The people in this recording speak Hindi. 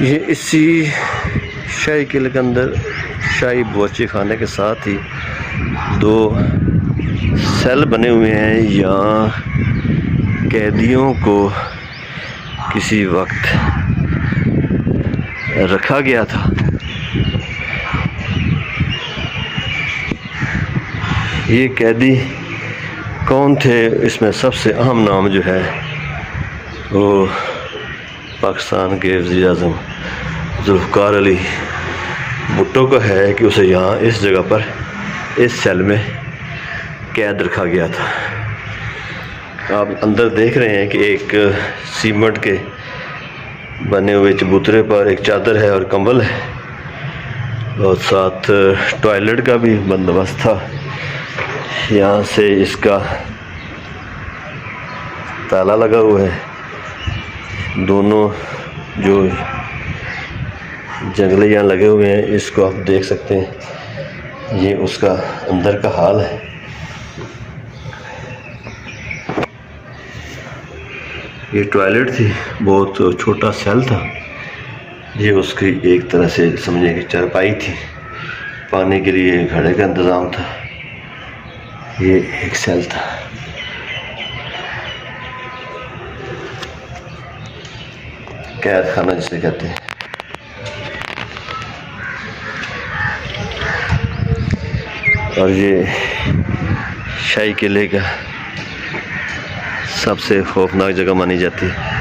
ये इसी शाही किले के अंदर शाही बावर्ची खाने के साथ ही दो सेल बने हुए हैं। यहाँ कैदियों को किसी वक्त रखा गया था। ये कैदी कौन थे, इसमें सबसे अहम नाम जो है वो पाकिस्तान के वज़ीर आज़म जुल्फ़िकार अली भुट्टो का है कि उसे यहाँ इस जगह पर इस सेल में कैद रखा गया था। आप अंदर देख रहे हैं कि एक सीमेंट के बने हुए चबूतरे पर एक चादर है और कंबल है और साथ टॉयलेट का भी बंदोबस्त था। यहाँ से इसका ताला लगा हुआ है। दोनों जो जंगले यहाँ लगे हुए हैं इसको आप देख सकते हैं। ये उसका अंदर का हाल है। ये टॉयलेट थी, बहुत छोटा सेल था। ये उसकी एक तरह से समझे कि चारपाई थी। पानी के लिए घड़े का इंतज़ाम था। ये एक सेल था। कैद खाना जिसे कहते हैं। और ये शाही किले का सबसे खौफनाक जगह मानी जाती है।